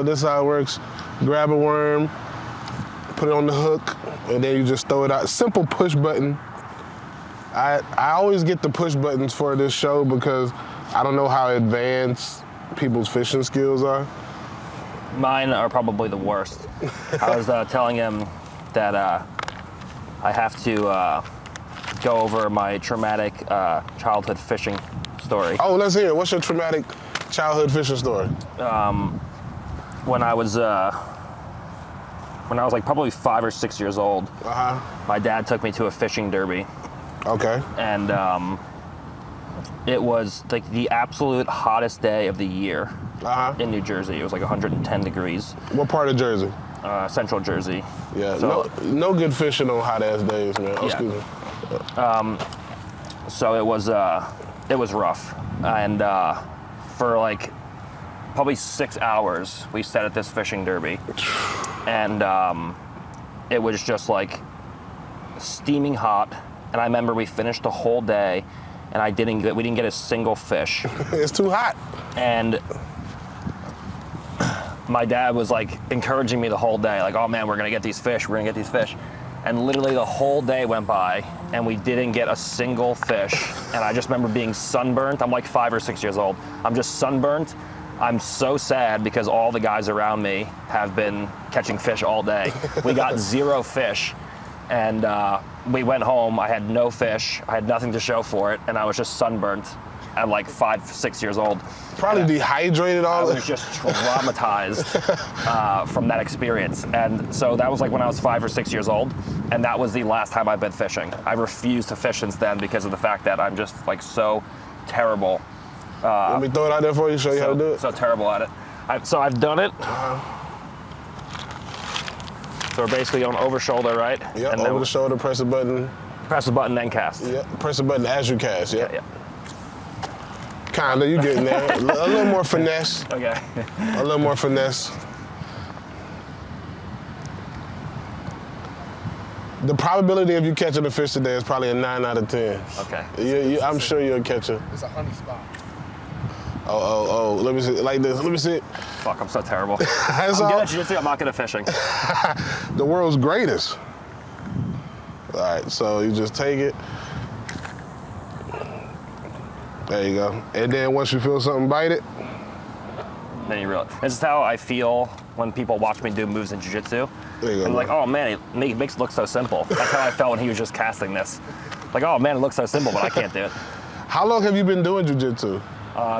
So this is how it works. Grab a worm, put it on the hook, and then you just throw it out. Simple push button. I always get the push buttons for this show because I don't know how advanced people's fishing skills are. Mine are probably the worst. I was telling him that I have to go over my traumatic childhood fishing story. Oh, let's hear it. What's your traumatic childhood fishing story? When I was like probably 5 or 6 years old, my dad took me to a fishing derby. Okay. And it was like the absolute hottest day of the year in New Jersey. It was like 110 degrees. What part of Jersey? Central Jersey. Yeah, so, no good fishing on hot ass days, man. Oh, excuse me. So it was rough, and for like probably 6 hours we sat at this fishing derby, and it was just like steaming hot. And I remember we finished the whole day, and we didn't get a single fish. It's too hot. And my dad was like encouraging me the whole day, like, oh man, we're gonna get these fish, we're gonna get these fish. And literally the whole day went by, and we didn't get a single fish. And I just remember being sunburnt. I'm like 5 or 6 years old. I'm just sunburnt. I'm so sad because all the guys around me have been catching fish all day. We got 0 fish. And we went home, I had no fish, I had nothing to show for it, and I was just sunburnt at like 5, 6 years old. Probably dehydrated all I was just traumatized from that experience. And so that was like when I was 5 or 6 years old, and that was the last time I've been fishing. I refused to fish since then because of the fact that I'm just like so terrible. Let me throw it out there for you, show you how to do it. So terrible at it. So I've done it. So we're basically going over shoulder, right? Yeah, and over the shoulder, press the button. Press the button, then cast. Yeah, press the button as you cast, yeah. Yeah. Kinda, you getting there. A little more finesse. Okay. A little more finesse. The probability of you catching a fish today is probably a 9 out of 10. Okay. I'm sure you'll catch it. It's a honey spot. Oh, let me see it like this. Let me see it. Fuck, I'm so terrible. I'm good at jiu-jitsu, I'm not good at fishing. The world's greatest. All right, so you just take it. There you go. And then once you feel something bite it. Then you realize. This is how I feel when people watch me do moves in jiu-jitsu. There you go. I'm like, oh man, it makes it look so simple. That's how I felt when he was just casting this. Like, oh man, it looks so simple, but I can't do it. How long have you been doing jiu-jitsu?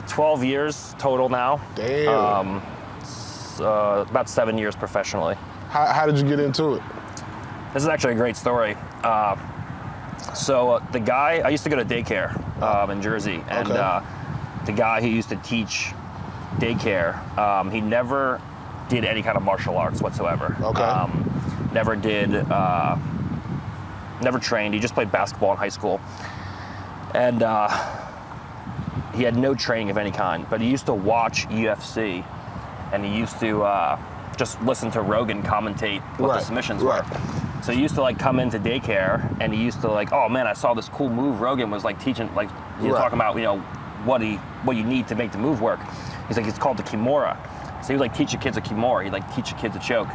12 years total now. Damn. About 7 years professionally. How did you get into it? This is actually a great story. So the guy, I used to go to daycare in Jersey, and the guy who used to teach daycare, he never did any kind of martial arts whatsoever. Okay. Never trained. He just played basketball in high school. And he had no training of any kind, but he used to watch UFC, and he used to just listen to Rogan commentate what the submissions were. So he used to like come into daycare, and he used to like, oh man, I saw this cool move Rogan was like teaching, like he was talking about, you know, what you need to make the move work. He's like, it's called the Kimura. So he would like teach the kids a Kimura. He'd like teach the kids a choke.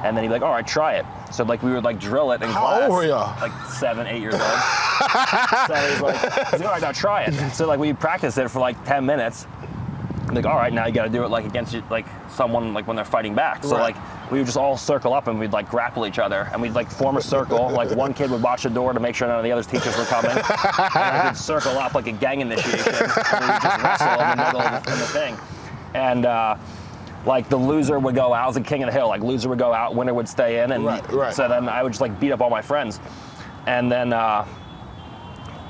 And then he'd be like, all right, try it. So like we would like drill it in class. How old were y'all? Like 7, 8 years old. So he's like, all right, now try it. So like we practiced it for like 10 minutes. I'm like, all right, now you got to do it like against like someone like when they're fighting back. So like we would just all circle up and we'd like grapple each other, and we'd like form a circle. Like one kid would watch the door to make sure none of the other teachers were coming. And we'd circle up like a gang initiation, and we would just wrestle in the middle of the thing. And like the loser would go out. I was the king of the hill. Like loser would go out, winner would stay in, and so then I would just like beat up all my friends. And then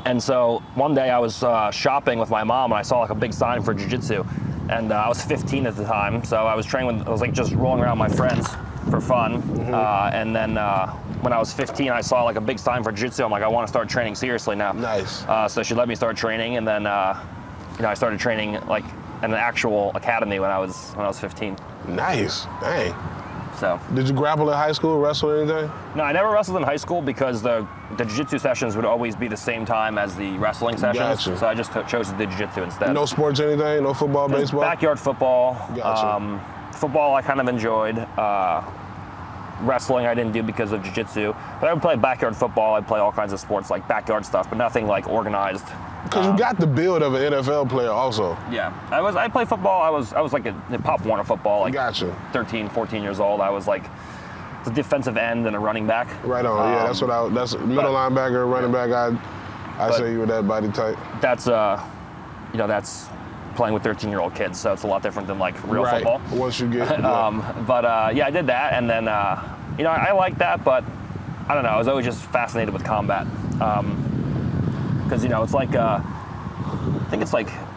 and so one day I was shopping with my mom, and I saw like a big sign for jiu-jitsu. And I was 15 at the time, so I was training with, I was like just rolling around with my friends for fun. And then when I was 15, I saw like a big sign for jiu-jitsu. I'm like, I want to start training seriously now. Nice. So she let me start training, and then you know, I started training like in an actual academy when I was 15. Nice. Dang. So. Did you grapple in high school, wrestle or anything? No, I never wrestled in high school because the jiu-jitsu sessions would always be the same time as the wrestling sessions. Gotcha. So I just chose to do jiu-jitsu instead. No sports, anything? No football, baseball? Backyard football. Gotcha. football I kind of enjoyed. Wrestling I didn't do because of jiu-jitsu, but I would play backyard football. I'd play all kinds of sports like backyard stuff, but nothing like organized. Because you got the build of an NFL player also. Yeah, I played football. I was like a Pop Warner football, like Gotcha. 13, 14 years old. I was like the defensive end and a running back. Right on. Yeah, that's middle linebacker, running back. I say you were that body type. That's that's playing with 13-year-old kids, so it's a lot different than like real right. football. Once you get. Yeah, I did that, and then I like that, but I don't know. I was always just fascinated with combat, because it's like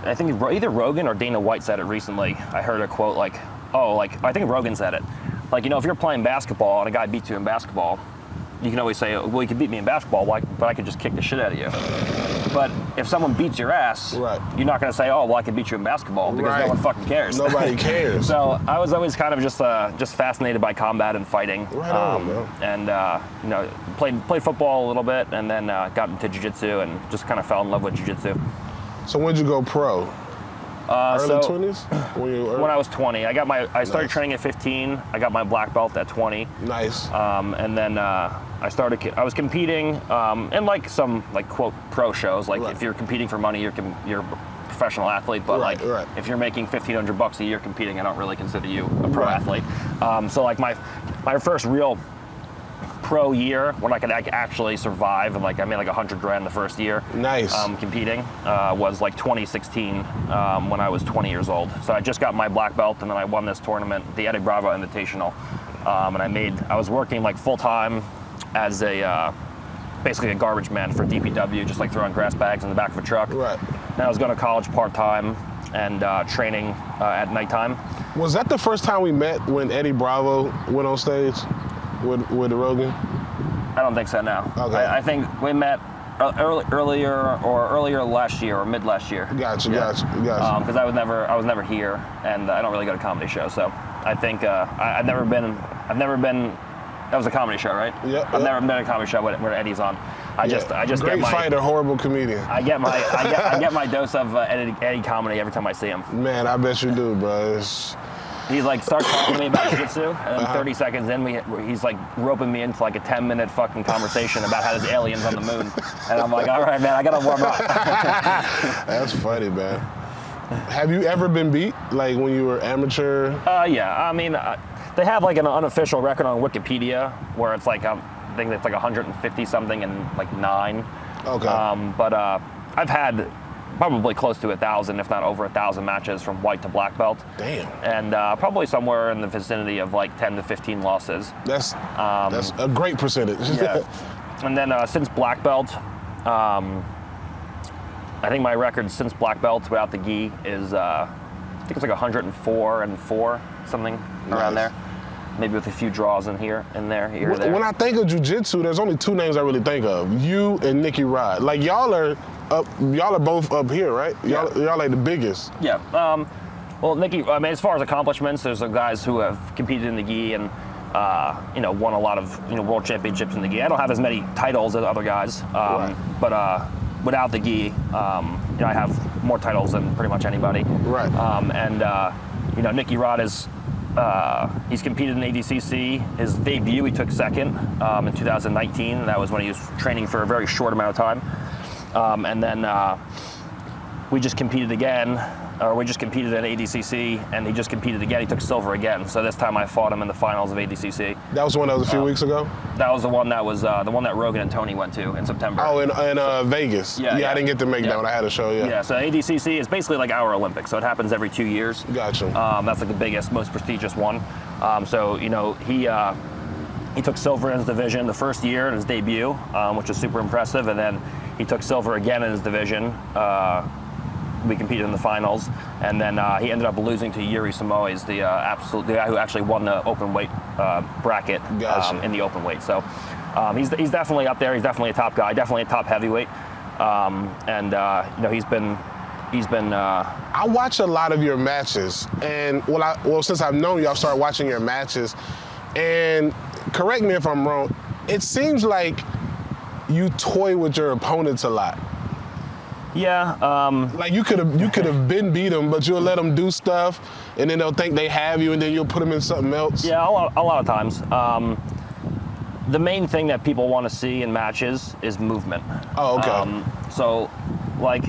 I think either Rogan or Dana White said it recently. I heard a quote like, I think Rogan said it, like if you're playing basketball and a guy beats you in basketball, you can always say, well, you can beat me in basketball, but I could just kick the shit out of you. But if someone beats your ass, right. you're not going to say, oh, well, I can beat you in basketball, because right. no one fucking cares. Nobody cares. So I was always kind of just fascinated by combat and fighting. Right on, man. And played football a little bit, and then got into jiu-jitsu and just kind of fell in love with jiu-jitsu. So when'd you go pro? Early 20s? When I was 20. I started training at 15. I got my black belt at 20. Nice. And then I was competing in like some like quote pro shows. Like right. if you're competing for money, you're a professional athlete. But right, like right. if you're making $1,500 a year competing, I don't really consider you a pro right. athlete. So like my first real pro year when I could actually survive, and like I made like $100,000 the first year. Nice. Competing was like 2016 when I was 20 years old. So I just got my black belt, and then I won this tournament, the Eddie Bravo Invitational, and I was working like full time as basically a garbage man for DPW, just like throwing grass bags in the back of a truck. Right. And I was going to college part time and training at nighttime. Was that the first time we met when Eddie Bravo went on stage with Rogan? I don't think so, no. Okay. I think we met earlier last year or mid last year. Gotcha. Because I was never here, and I don't really go to comedy shows, so I think I've never been. That was a comedy show, right? Yeah. I've never been at a comedy show where Eddie's on. I just great get my fighter, horrible comedian. I get my dose of Eddie comedy every time I see him. Man, I bet you do, bro. He's like starts talking to me about jiu-jitsu, and then 30 seconds in, he's like roping me into like a 10-minute fucking conversation about how there's aliens on the moon, and I'm like, all right, man, I gotta warm up. That's funny, man. Have you ever been beat, like when you were amateur? Yeah, I mean, they have like an unofficial record on Wikipedia where it's like I think it's like 150 something and like 9. Okay. But I've had probably close to 1,000, if not over 1,000 matches from white to black belt. Damn. And probably somewhere in the vicinity of like 10 to 15 losses. That's a great percentage. Yeah. And then since black belt, I think my record since black belt without the gi is I think it's like 104-4, something around there. Maybe with a few draws in there. When I think of jiu-jitsu, there's only 2 names I really think of: you and Nicky Rod. Like y'all are both up here, right? Y'all like the biggest. Yeah. Well, Nicky, I mean, as far as accomplishments, there's guys who have competed in the gi and won a lot of world championships in the gi. I don't have as many titles as other guys, right. But without the gi, I have more titles than pretty much anybody. Right. Nicky Rod is. He's competed in ADCC. His debut, he took second in 2019. That was when he was training for a very short amount of time. And then we just competed again, or we just competed at ADCC, and he just competed again. He took silver again. So this time I fought him in the finals of ADCC. That was the one that was a few weeks ago? That was the one that Rogan and Tony went to in September. Oh, in Vegas. Yeah, I didn't get to make that one. I had a show, yeah. Yeah, so ADCC is basically like our Olympics. So it happens every 2 years. Gotcha. That's like the biggest, most prestigious one. He took silver in his division the first year in his debut, which was super impressive. And then he took silver again in his division. We competed in the finals, and then he ended up losing to Yuri Samoes, the guy who actually won the open weight bracket in the open weight. So he's definitely up there. He's definitely a top guy, definitely a top heavyweight, he's been. I watch a lot of your matches, and since I've known you, I've started watching your matches, and correct me if I'm wrong, it seems like you toy with your opponents a lot. Yeah. Like you could have been beat them, but you'll let them do stuff, and then they'll think they have you, and then you'll put them in something else. Yeah, a lot of times. The main thing that people want to see in matches is movement. Oh, okay. So, like,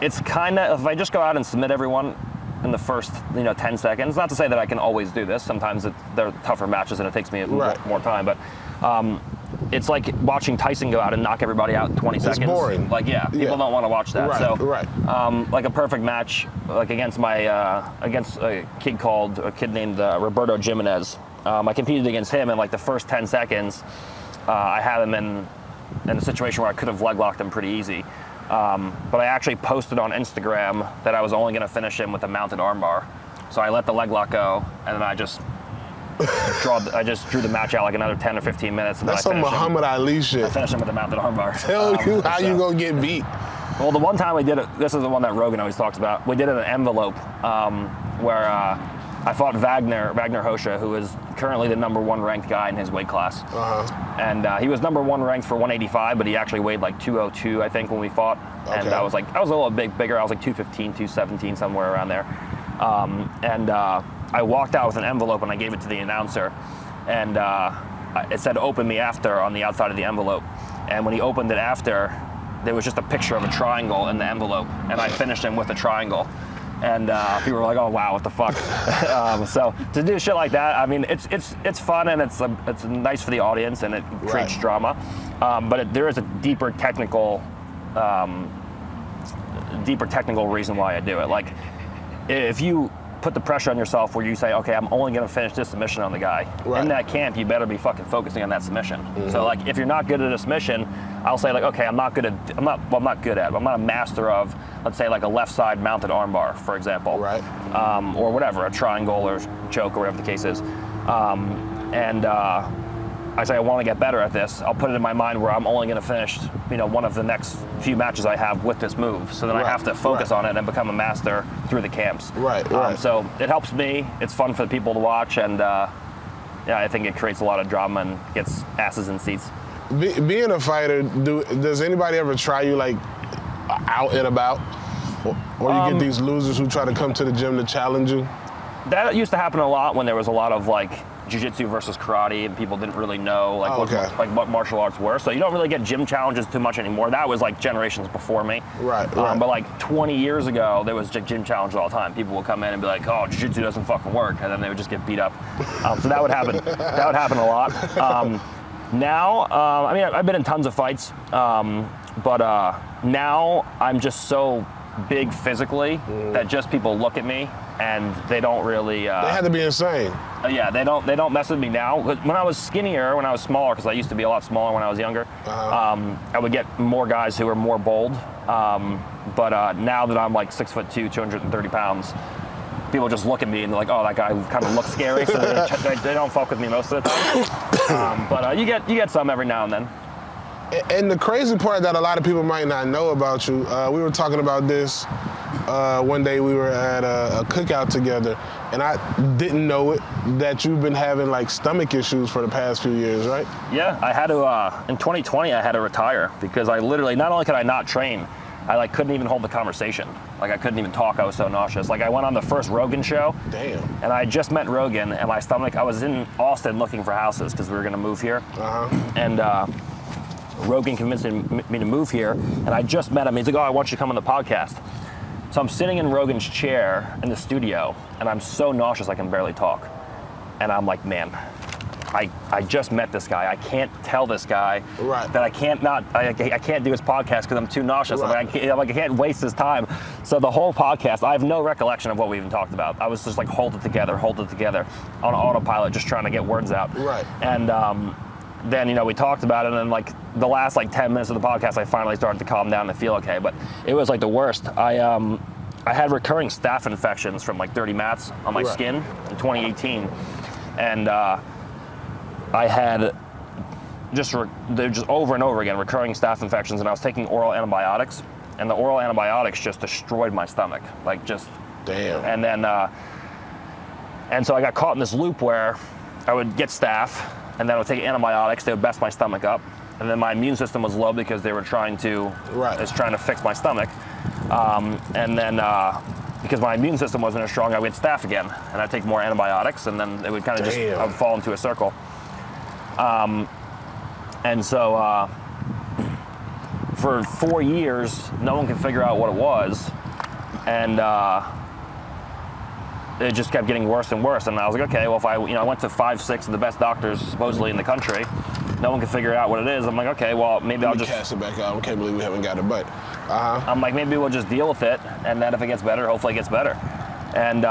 it's kind of, if I just go out and submit everyone in the first 10 seconds, not to say that I can always do this. Sometimes they're tougher matches and it takes me more time, but it's like watching Tyson go out and knock everybody out in 20 seconds. It's boring. Like, people don't want to watch that. Right. Like a perfect match, like against a kid named Roberto Jimenez. I competed against him, and like the first 10 seconds, I had him in a situation where I could have leg locked him pretty easy. But I actually posted on Instagram that I was only going to finish him with a mounted armbar. So I let the leg lock go, and then I just drew the match out like another 10 or 15 minutes. And That's then some Muhammad Ali shit. I finished him with a mounted armbar. Tell you how you gonna get beat. Well, the one time we did it, this is the one that Rogan always talks about. We did it in an envelope where I fought Wagner Hosha, who is currently the #1 ranked guy in his weight class. And he was #1 ranked for 185, but he actually weighed like 202, I think, when we fought. Okay. And I was a little bit bigger. I was like 215, 217, somewhere around there. I walked out with an envelope and I gave it to the announcer, and it said "Open me after" on the outside of the envelope. And when he opened it after, there was just a picture of a triangle in the envelope, and I finished him with a triangle. And people were like, "Oh wow, what the fuck?" So to do shit like that, I mean, it's fun and it's nice for the audience and it creates drama. But there is a deeper technical reason why I do it. Like, if you put the pressure on yourself where you say, "Okay, I'm only going to finish this submission on the guy," in that camp, you better be fucking focusing on that submission. So like, if you're not good at a submission, I'll say like, "Okay, I'm not a master of, let's say, like a left side mounted armbar, for example, or whatever, a triangle or choke or whatever the case is." I say I want to get better at this. I'll put it in my mind where I'm only going to finish, one of the next few matches I have with this move. So then I have to focus on it and become a master through the camps. So it helps me. It's fun for the people to watch, and I think it creates a lot of drama and gets asses in seats. Being a fighter, does anybody ever try you like out and about, or you get these losers who try to come to the gym to challenge you? That used to happen a lot when there was a lot of like jiu-jitsu versus karate, and people didn't really know what martial arts were. So you don't really get gym challenges too much anymore. That was like generations before me. But like 20 years ago, there was gym challenges all the time. People would come in and be like, "Oh, jiu-jitsu doesn't fucking work," and then they would just get beat up. So that would happen. That would happen a lot. Now, I mean, I've been in tons of fights, but now I'm just so big physically that just people look at me and they don't really. They have to be insane. Yeah, they don't mess with me now. When I was skinnier, when I was smaller, because I used to be a lot smaller when I was younger, I would get more guys who were more bold. But now that I'm like 6'2", 230 pounds, people just look at me and they're like, "Oh, that guy kind of looks scary," so they don't fuck with me most of the time. But you get some every now and then. And the crazy part that a lot of people might not know about you, we were talking about this one day. We were at a cookout together, and I didn't know it, that you've been having like stomach issues for the past few years, right? Yeah, I had to, in 2020, I had to retire because I literally, not only could I not train, I like couldn't even hold the conversation. Like I couldn't even talk, I was so nauseous. Like I went on the first Rogan show. Damn. And I just met Rogan, and my stomach, I was in Austin looking for houses because we were gonna move here. And Rogan convinced me to move here, and I just met him. He's like, "Oh, I want you to come on the podcast." So I'm sitting in Rogan's chair in the studio, and I'm so nauseous I can barely talk. And I'm like, man, I just met this guy. I can't tell this guy that I can't do his podcast because I'm too nauseous. I can't waste his time. So the whole podcast, I have no recollection of what we even talked about. I was just like, hold it together on autopilot, just trying to get words out. And then, we talked about it, and then like the last like 10 minutes of the podcast, I finally started to calm down and feel okay. But it was like the worst. I had recurring staph infections from like dirty mats on my skin in 2018, and I had just over and over again recurring staph infections, and I was taking oral antibiotics, and the oral antibiotics just destroyed my stomach, like just. Damn. And then, and so I got caught in this loop where I would get staph, and then I would take antibiotics. They would mess my stomach up, and and then my immune system was low because they were trying to fix my stomach, and then because my immune system wasn't as strong, I would get staph again, and I'd take more antibiotics, and then it would kind of I would fall into a circle. And so for 4 years, no one could figure out what it was, and it just kept getting worse and worse. And I was like, okay, well, if I went to 5-6 of the best doctors supposedly in the country, no one can figure out what it is. I'm like, okay, well, maybe I'll just cast it back out. I can't believe we haven't got it, but I'm like, maybe we'll just deal with it, and then if it gets better, hopefully it gets better. And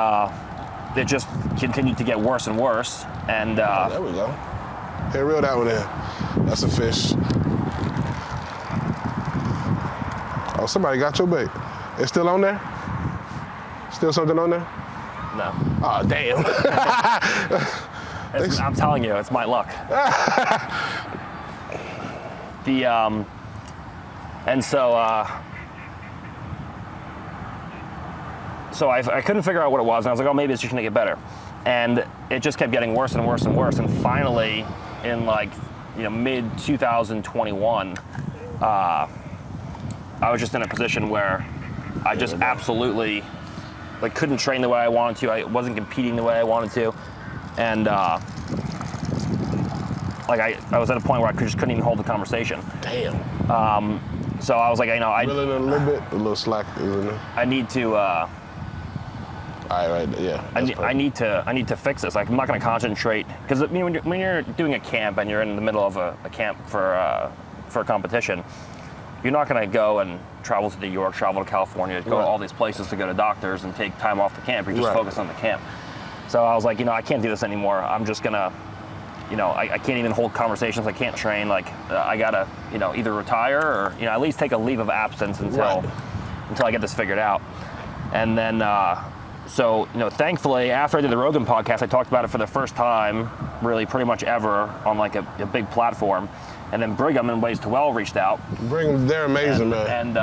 it just continued to get worse and worse. And there we go. Hey, reel that one in. That's a fish. Oh, somebody got your bait. It's still on there? Still something on there? No. Oh, damn. I'm telling you, it's my luck. And so I couldn't figure out what it was, and I was like, oh, maybe it's just gonna get better. And it just kept getting worse and worse and worse. And finally, in mid 2021, I was just in a position where I just absolutely couldn't train the way I wanted to. I wasn't competing the way I wanted to, and I was at a point where I just couldn't even hold the conversation. Damn. So I was like, I really a little bit, a little slack. I need to. All right, yeah. I need to fix this. I'm not going to concentrate because when you're doing a camp and you're in the middle of a camp for a competition, you're not going to go and travel to New York, travel to California, go to all these places to go to doctors and take time off the camp. You're just focused on the camp. So I was like, I can't do this anymore. I'm just gonna, I can't even hold conversations. I can't train. I gotta, either retire or, at least take a leave of absence until I get this figured out. And then, so thankfully, after I did the Rogan podcast, I talked about it for the first time, really pretty much ever on a big platform. And then Brigham and Ways to Well reached out. Brigham, they're amazing, man.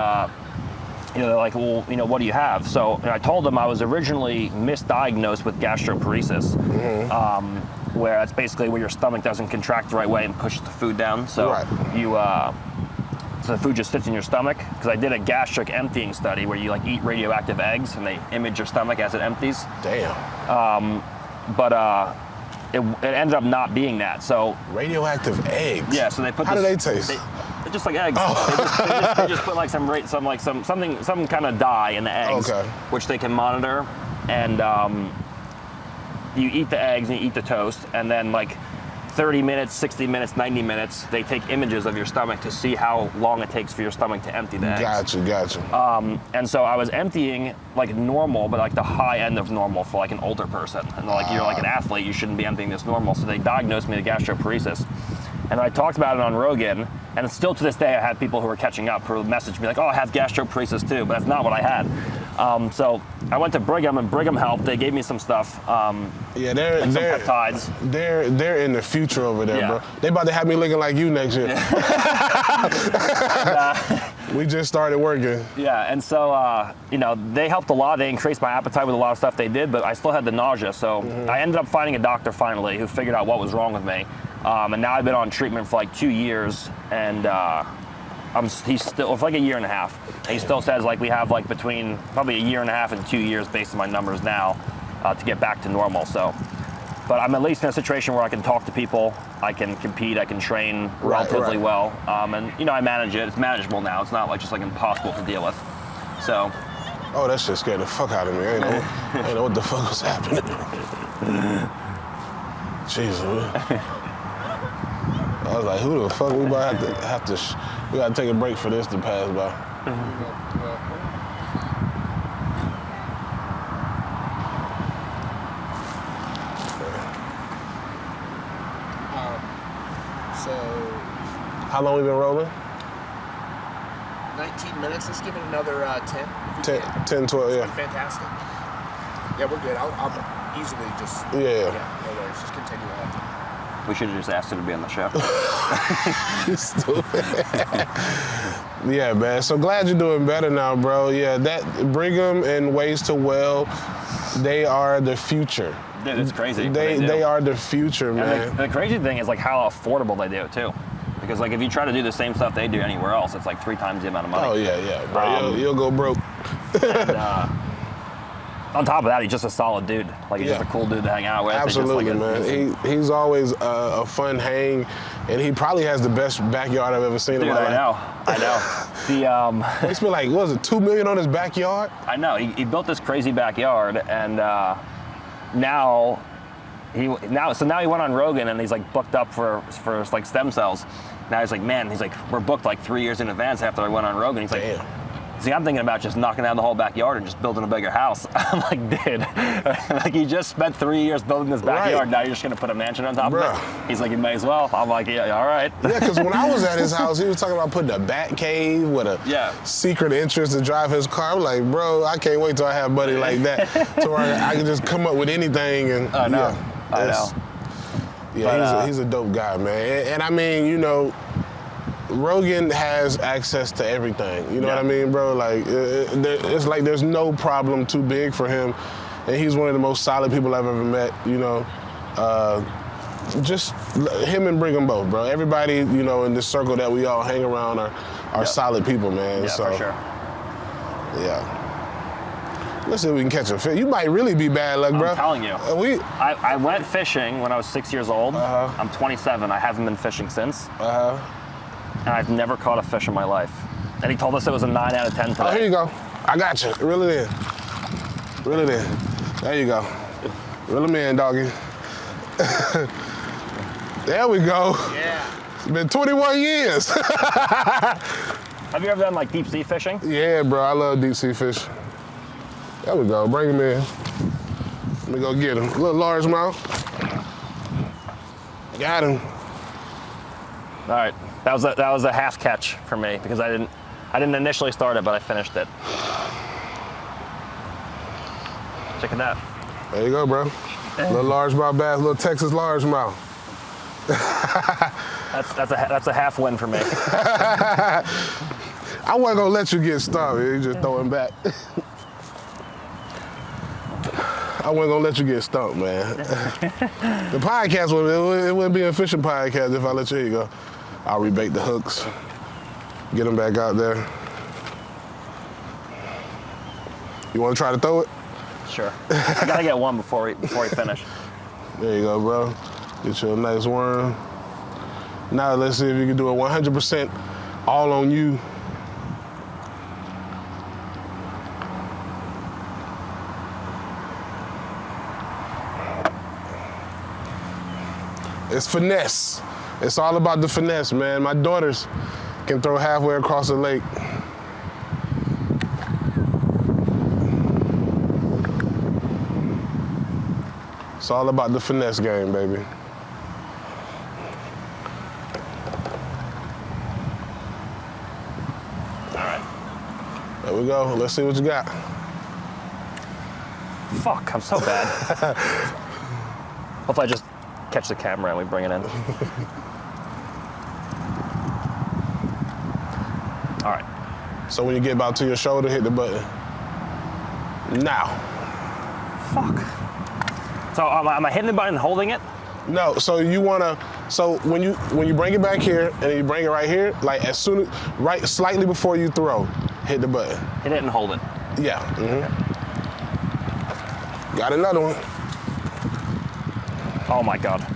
And they're like, well, what do you have? So I told them I was originally misdiagnosed with gastroparesis, where that's basically where your stomach doesn't contract the right way and pushes the food down. So so the food just sits in your stomach. Because I did a gastric emptying study where you eat radioactive eggs and they image your stomach as it empties. Damn. But it ended up not being that. So radioactive eggs. Yeah. So they put. How do they taste? They're just like eggs. Oh. They just put some kind of dye in the eggs, which they can monitor, and you eat the eggs and you eat the toast, and then 30 minutes, 60 minutes, 90 minutes, they take images of your stomach to see how long it takes for your stomach to empty the eggs. Gotcha. And so I was emptying normal, but the high end of normal for an older person. And you're an athlete, you shouldn't be emptying this normal. So they diagnosed me with gastroparesis. And I talked about it on Rogan, and still to this day I have people who are catching up who message me oh, I have gastroparesis too, but that's not what I had. So I went to Brigham, and Brigham helped. They gave me some stuff. They're some peptides. They're in the future over there, bro. They about to have me looking like you next year. We just started working. Yeah, and so they helped a lot. They increased my appetite with a lot of stuff they did, but I still had the nausea. So I ended up finding a doctor finally who figured out what was wrong with me. And now I've been on treatment for 2 years, and he's still for a year and a half. And he still says we have between probably a year and a half and 2 years based on my numbers now to get back to normal. So, but I'm at least in a situation where I can talk to people, I can compete, I can train relatively well, and I manage it. It's manageable now. It's not just impossible to deal with. So. Oh, that shit scared the fuck out of me. I didn't know what the fuck was happening. Jesus. I was like, who the fuck? We about to have to we gotta take a break for this to pass by. So, how long we been rolling? 19 minutes. Let's give it another 10. 10, 12, yeah. Fantastic. Yeah, we're good. I'll easily just. Yeah, no worries. Just continue on. We should have just asked her to be on the show. Stupid. Yeah, man. So glad you're doing better now, bro. Yeah, that Brigham and Ways to Well, they are the future. Dude, it's crazy. They are the future, man. And the crazy thing is how affordable they do it too. because like if you try to do the same stuff they do anywhere else, it's like 3 times the amount of money. Oh yeah, bro. You'll go broke. And, on top of that, he's just a solid dude. Like he's just a cool dude to hang out with. Absolutely, man. He's always a fun hang, and he probably has the best backyard I've ever seen in my life. I know. He spent like, what was it, $2 million on his backyard? I know. He built this crazy backyard, and now he went on Rogan, and he's like booked up for like stem cells. Now he's like, man, we're booked like 3 years in advance after I went on Rogan. He's like, damn. See, I'm thinking about just knocking down the whole backyard and just building a bigger house. I'm like, dude, like you just spent 3 years building this backyard. Right. Now you're just gonna put a mansion on top of it. He's like, you may as well. I'm like, yeah, all right. Yeah, because when I was at his house, he was talking about putting a bat cave with a secret entrance to drive his car. I'm like, bro, I can't wait till I have money like that, to where I can just come up with anything. And I know. Yeah, but, he's a dope guy, man. And I mean, you know, Rogan has access to everything. You know what I mean, bro? Like, it's like there's no problem too big for him. And he's one of the most solid people I've ever met, you know. Just him and Brigham both, bro. Everybody, you know, in this circle that we all hang around are solid people, man. Yeah, so, for sure. Yeah. Let's see if we can catch a fish. You might really be bad luck, bro. I'm telling you. I went fishing when I was 6 years old. I'm 27. I haven't been fishing since. And I've never caught a fish in my life. And he told us it was a 9 out of 10 today. Oh, here you go. I got you. Reel it in. Reel it in. There you go. Reel him in, doggy. There we go. Yeah. It's been 21 years. Have you ever done like deep sea fishing? Yeah, bro. I love deep sea fish. There we go. Bring him in. Let me go get him. A little largemouth. Got him. All right. That was a half catch for me because I didn't initially start it, but I finished it. Check it out. There you go, bro. Little largemouth bass, little Texas largemouth. That's a half win for me. I wasn't gonna let you get stumped. You just throwing back. I wasn't gonna let you get stumped, man. The podcast it wouldn't be a fishing podcast if I let you. Here you go. I'll rebait the hooks, get them back out there. You want to try to throw it? Sure. I gotta get one before we finish. There you go, bro. Get you a nice worm. Now let's see if you can do it 100% all on you. It's finesse. It's all about the finesse, man. My daughters can throw halfway across the lake. It's all about the finesse game, baby. All right. There we go. Let's see what you got. Fuck, I'm so bad. Hopefully I just catch the camera and we bring it in. All right. So when you get about to your shoulder, hit the button. Now. Fuck. So am I hitting the button and holding it? No, so you wanna, so when you bring it back here and you bring it right here, like as soon as, right slightly before you throw, hit the button. Hit it and hold it. Yeah. Mm-hmm. Got another one. Oh my God.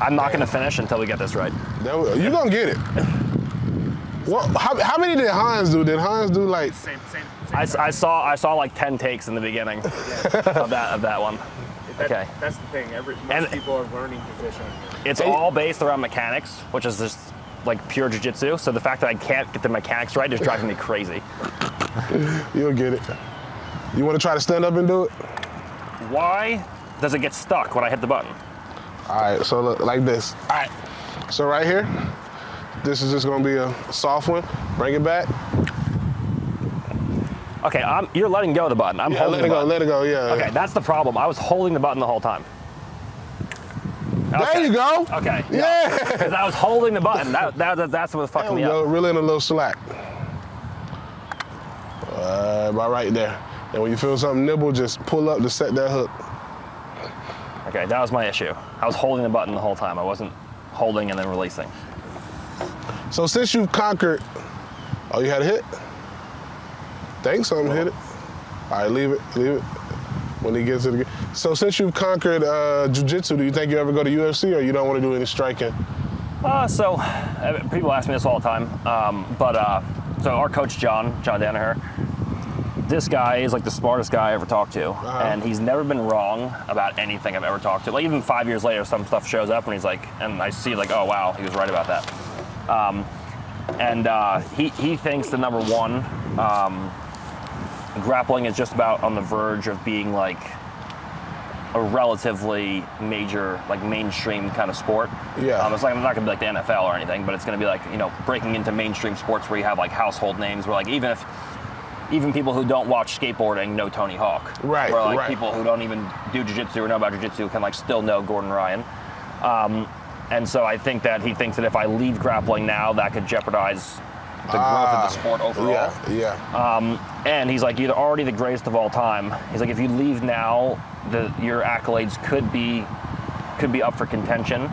I'm not gonna finish until we get this right. You're gonna get it. Well, how many did Hans do? Did Hans do like? Same. I saw like 10 takes in the beginning of that one. Okay. That's the thing. Most people are learning to fish on here. It's all based around mechanics, which is just like pure jiu-jitsu. So the fact that I can't get the mechanics right is driving me crazy. You'll get it. You want to try to stand up and do it? Why does it get stuck when I hit the button? All right, so look, like this. All right, so right here, this is just gonna be a soft one. Bring it back. Okay, you're letting go of the button. I'm holding the button. Let it go, yeah. Okay, that's the problem. I was holding the button the whole time. Okay. There you go. Okay. Yeah. Because I was holding the button. That's what was fucking me up. Reel in a little slack. About right there. And when you feel something nibble, just pull up to set that hook. Okay, that was my issue. I was holding the button the whole time. I wasn't holding and then releasing. So since you've conquered, oh, you had a hit? Think something hit it. All right, leave it. When he gets it again. So since you've conquered jiu-jitsu, do you think you ever go to UFC or you don't want to do any striking? So people ask me this all the time, so our coach, John Danaher, this guy is like the smartest guy I ever talked to, and he's never been wrong about anything I've ever talked to. Like even 5 years later, some stuff shows up and he's like, and I see like, oh wow, he was right about that. He thinks the number one, grappling is just about on the verge of being like a relatively major, like mainstream kind of sport. Yeah. It's like, I'm not gonna be like the NFL or anything, but it's gonna be like, breaking into mainstream sports where you have like household names where like even people who don't watch skateboarding know Tony Hawk. Right, Or like right. people who don't even do jiu-jitsu or know about jiu-jitsu can like still know Gordon Ryan. And so I think that he thinks that if I leave grappling now, that could jeopardize the growth of the sport overall. Yeah. And he's like, you're already the greatest of all time. He's like, if you leave now, your accolades could be up for contention.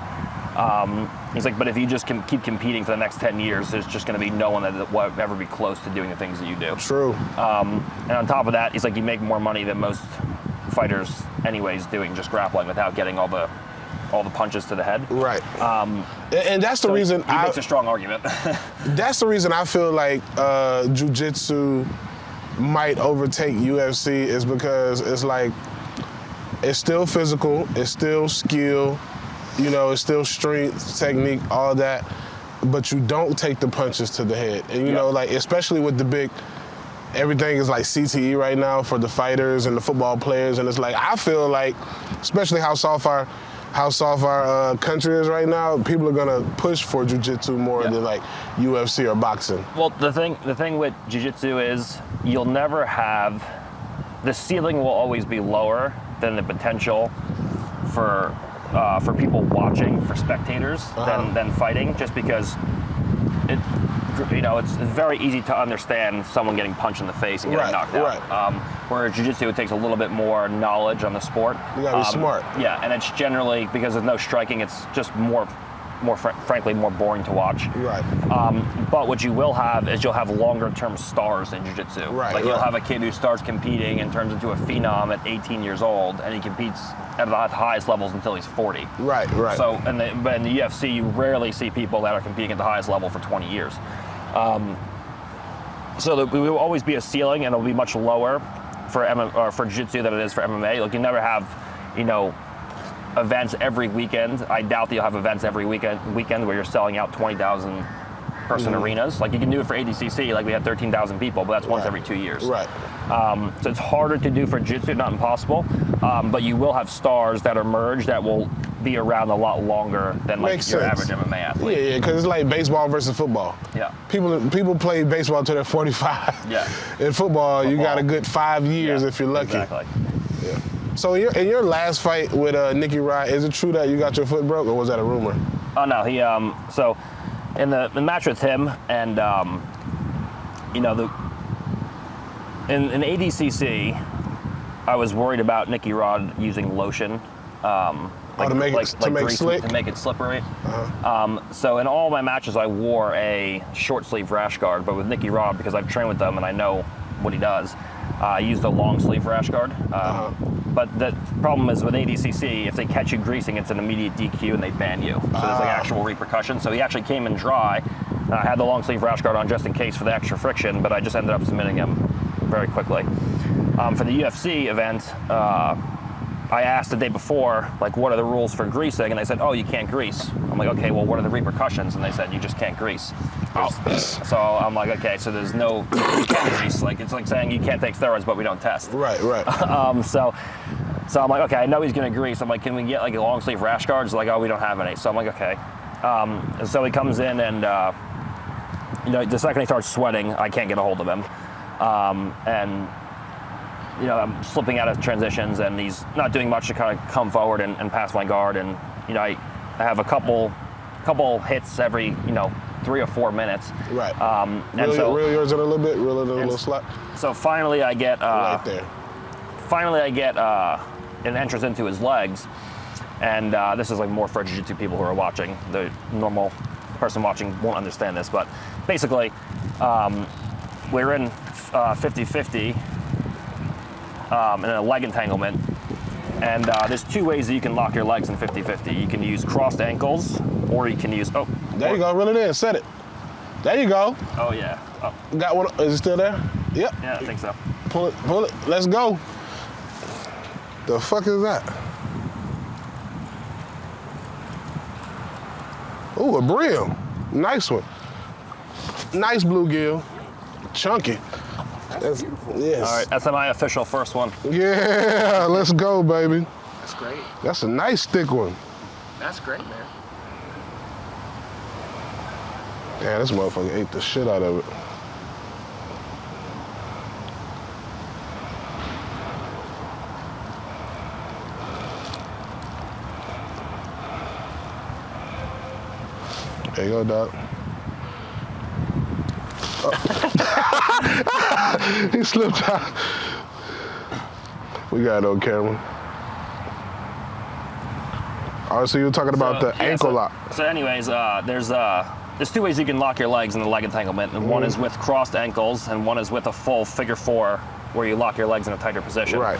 He's like, but if you just keep competing for the next 10 years, there's just going to be no one that will ever be close to doing the things that you do. True. And on top of that, he's like, you make more money than most fighters anyways doing just grappling without getting all the punches to the head. Right. And that's the reason he makes a strong argument. That's the reason I feel like jiu-jitsu might overtake UFC is because it's like, it's still physical, it's still skill, it's still strength, technique, all that, but you don't take the punches to the head. And like, especially with the big, everything is like CTE right now for the fighters and the football players, and it's like, I feel like, especially how soft our country is right now, people are gonna push for jiu-jitsu more than like UFC or boxing. Well, the thing with jiu-jitsu is you'll never have, the ceiling will always be lower than the potential for people watching, for spectators, than fighting, just because it's very easy to understand someone getting punched in the face and getting knocked out. Right. Whereas jiu-jitsu, it takes a little bit more knowledge on the sport. You gotta be smart. Yeah, and it's generally, because there's no striking, it's just frankly more boring to watch. Right. But what you will have is you'll have longer term stars in jiu-jitsu. Right. Like you'll have a kid who starts competing and turns into a phenom at 18 years old, and he competes at the highest levels until he's 40. Right. So, but in the UFC, you rarely see people that are competing at the highest level for 20 years. So there will always be a ceiling, and it'll be much lower for jiu-jitsu than it is for MMA. Like you never have, events every weekend. I doubt that you'll have events every weekend where you're selling out 20,000 person arenas. Like you can do it for ADCC, like we had 13,000 people, but that's once every 2 years. Right. So it's harder to do for jiu-jitsu, not impossible, but you will have stars that emerge that will be around a lot longer than like your average MMA athlete. Yeah, because it's like baseball versus football. Yeah. People play baseball till they're 45. Yeah. In football, you got a good 5 years if you're lucky. Exactly. Yeah. So in your last fight with Nicky Rod, is it true that you got your foot broke, or was that a rumor? Oh no, he so in the match with him, and in ADCC, I was worried about Nicky Rod using lotion. To make it slippery. So in all my matches, I wore a short sleeve rash guard, but with Nicky Rod, because I've trained with them and I know what he does, I used a long sleeve rash guard. But the problem is with ADCC, if they catch you greasing, it's an immediate DQ and they ban you. So there's like actual repercussions. So he actually came in dry. I had the long sleeve rash guard on just in case for the extra friction, but I just ended up submitting him very quickly. For the UFC event, I asked the day before, like, what are the rules for greasing? And they said, oh, you can't grease. I'm like, okay, well, what are the repercussions? And they said, you just can't grease. So I'm like, okay, so there's no, you can't grease. Like, it's like saying you can't take steroids, but we don't test. Right. So I'm like, okay, I know he's gonna grease. I'm like, can we get like a long sleeve rash guards? Like, oh, we don't have any. So I'm like, okay. So he comes in and, the second he starts sweating, I can't get a hold of him. I'm slipping out of transitions, and he's not doing much to kind of come forward and pass my guard. And, I have a couple hits every, 3 or 4 minutes. Right. Reel yours in a little bit, reel it in a little slot. So finally I get, right there. An entrance into his legs. And this is like more for jiu-jitsu people who are watching. The normal person watching won't understand this, but basically, we're in 50-50 in a leg entanglement. And there's two ways that you can lock your legs in 50-50. You can use crossed ankles, or you can use, There you go, reel it in, set it. There you go. Oh, yeah. Oh. Got one, is it still there? Yep. Yeah, I think so. Pull it, let's go. The fuck is that? Ooh, a brim. Nice one. Nice bluegill. Chunky. That's beautiful. Yes. All right, that's my official first one. Yeah, let's go, baby. That's great. That's a nice thick one. That's great, man. Yeah, this motherfucker ate the shit out of it. There you go, dog. Oh. He slipped out. We got it on camera. All right, so you were talking about the ankle lock. So anyways, there's two ways you can lock your legs in the leg entanglement. And one is with crossed ankles, and one is with a full figure four, where you lock your legs in a tighter position. Right.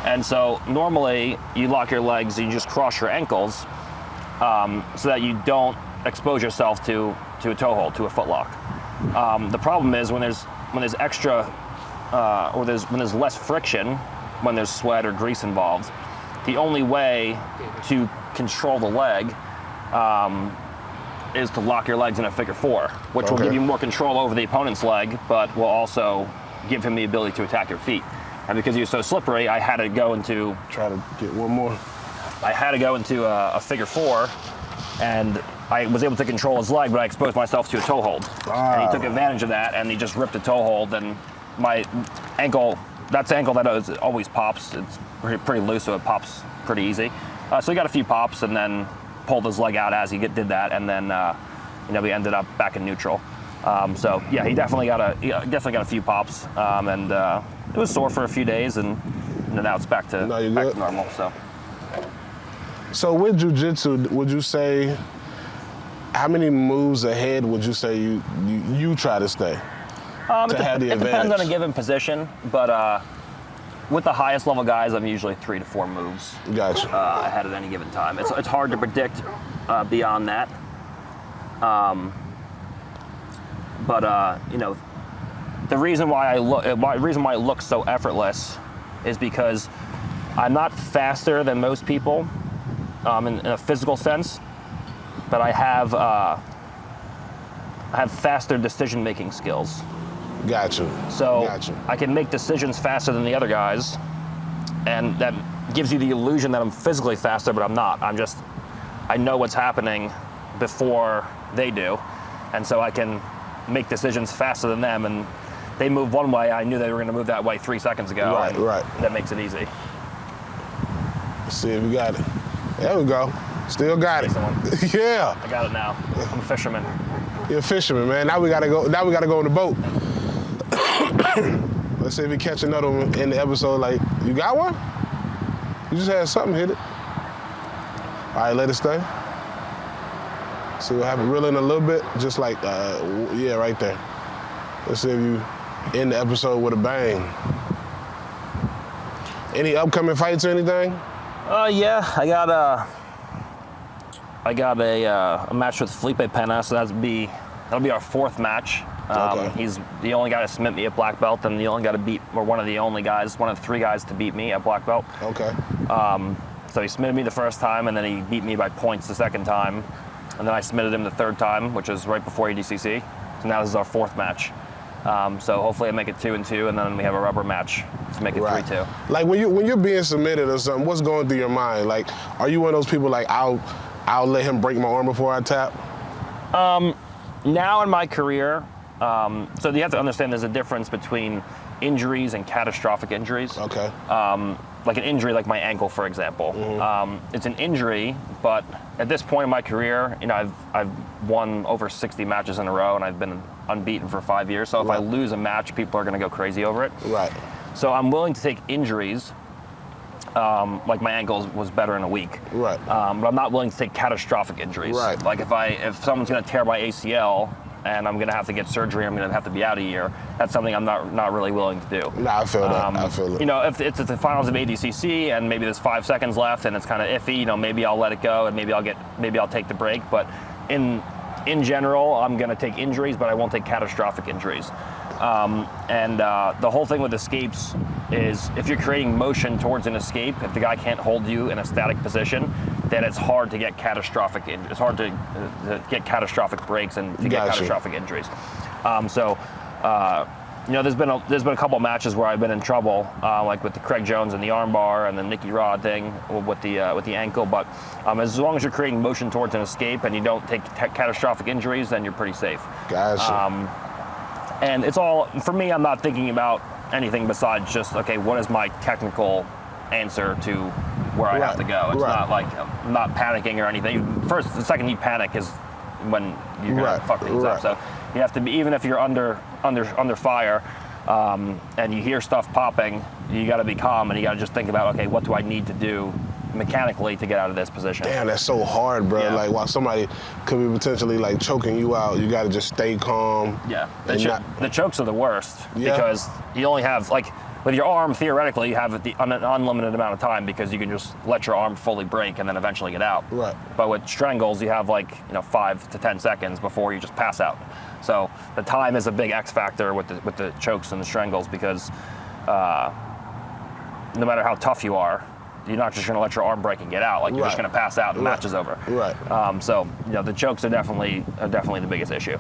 And so normally you lock your legs, you just cross your ankles, so that you don't expose yourself to a toe hold, to a foot lock. The problem is when there's extra, or when there's less friction, when there's sweat or grease involved, the only way to control the leg is to lock your legs in a figure four, which will give you more control over the opponent's leg, but will also give him the ability to attack your feet. And because he was so slippery, I had to go into... Try to get one more. I had to go into a figure four, and I was able to control his leg, but I exposed myself to a toe hold. And he took advantage of that, and he just ripped a toe hold, and my ankle, that's the ankle that always pops. It's pretty loose, so it pops pretty easy. So he got a few pops, and then pulled his leg out as he did that, and then we ended up back in neutral. So yeah, he definitely got a few pops, and it was sore for a few days, and now it's back to normal. So with jiu-jitsu, would you say, how many moves ahead would you say you try to stay to have the advantage? It depends on a given position, but with the highest level guys, I'm usually 3 to 4 moves ahead at any given time. It's hard to predict beyond that. The reason why it looks so effortless is because I'm not faster than most people in a physical sense, but I have faster decision-making skills. Gotcha. So I can make decisions faster than the other guys, and that gives you the illusion that I'm physically faster, but I'm not. I know what's happening before they do, and so I can make decisions faster than them, and they move one way, I knew they were going to move that way 3 seconds ago. Right. That makes it easy. Let's see if we got it. There we go. Still got it. Yeah. I got it now. I'm a fisherman. You're a fisherman, man. Now we gotta go on the boat. Let's see if we catch another one in the episode. Like, you got one? You just had something hit it. All right, let it stay. See what happened. Reel in a little bit, just like, yeah, right there. Let's see if you end the episode with a bang. Any upcoming fights or anything? Yeah, I got a match with Felipe Pena, so that'll be our 4th match. Okay. He's the only guy to submit me at black belt, and the only guy to beat, or one of the 3 guys to beat me at black belt. Okay. So he submitted me the first time, and then he beat me by points the second time, and then I submitted him the third time, which is right before ADCC. So now this is our 4th match. So hopefully I make it 2-2, and then we have a rubber match to make it 3-2. Like when you're being submitted or something, what's going through your mind? Like, are you one of those people like I'll let him break my arm before I tap? Now in my career, so you have to understand there's a difference between injuries and catastrophic injuries. Okay. Like an injury like my ankle, for example. Mm-hmm. It's an injury, but at this point in my career, I've won over 60 matches in a row, and I've been unbeaten for 5 years. So if I lose a match, people are going to go crazy over it. Right. So I'm willing to take injuries like my ankle was better in a week. Right. But I'm not willing to take catastrophic injuries. Right. Like if someone's going to tear my ACL and I'm going to have to get surgery, I'm going to have to be out a year. That's something I'm not really willing to do. Nah, I feel that. I feel it. You know, if it's at the finals of ADCC and maybe there's 5 seconds left and it's kind of iffy, you know, maybe I'll let it go and maybe I'll take the break. But in general, I'm going to take injuries, but I won't take catastrophic injuries. The whole thing with escapes is if you're creating motion towards an escape, if the guy can't hold you in a static position, then it's hard to get catastrophic. It's hard to get catastrophic breaks and to get catastrophic injuries. You know, there's been a couple matches where I've been in trouble, like with the Craig Jones and the armbar and the Nicky Rod thing with the ankle. But as long as you're creating motion towards an escape and you don't take catastrophic injuries, then you're pretty safe. Gotcha. And it's all, for me, I'm not thinking about anything besides just, okay, what is my technical answer to where I have to go? It's not like, I'm not panicking or anything. The second you panic is when you're gonna fuck things up. So you have to be, even if you're under fire and you hear stuff popping, you gotta be calm and you gotta just think about, okay, what do I need to do mechanically to get out of this position? Damn, that's so hard, bro. Yeah. Like, while somebody could be potentially like choking you out, you gotta just stay calm. Yeah, the chokes are the worst because you only have, like, with your arm, theoretically, you have an unlimited amount of time because you can just let your arm fully break and then eventually get out. Right. But with strangles, you have 5 to 10 seconds before you just pass out. So the time is a big X factor with the chokes and the strangles because no matter how tough you are, you're not just going to let your arm break and get out. Like, you're just going to pass out and the match is over. Right. So, you know, the chokes are definitely the biggest issue.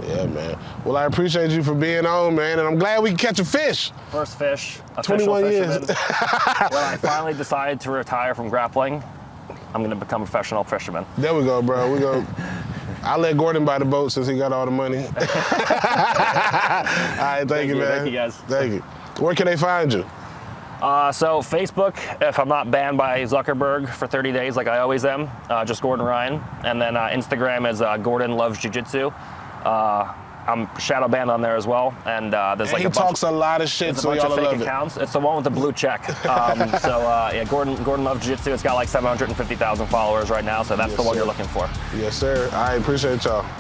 Yeah, man. Well, I appreciate you for being on, man, and I'm glad we can catch a fish. First fish, 21 years. When I finally decided to retire from grappling, I'm going to become a professional fisherman. There we go, bro. I'll let Gordon buy the boat since he got all the money. All right, thank you, man. Thank you, guys. Thank you. Where can they find you? So Facebook, if I'm not banned by Zuckerberg for 30 days like I always am, just Gordon Ryan. And then Instagram is Gordon Loves Jiu-Jitsu. I'm shadow banned on there as well. And there's he talks a lot of shit, so y'all love it. Fake accounts. It's the one with the blue check. Gordon Loves Jiu-Jitsu. It's got like 750,000 followers right now, so that's the one you're looking for. Yes, sir. I appreciate y'all.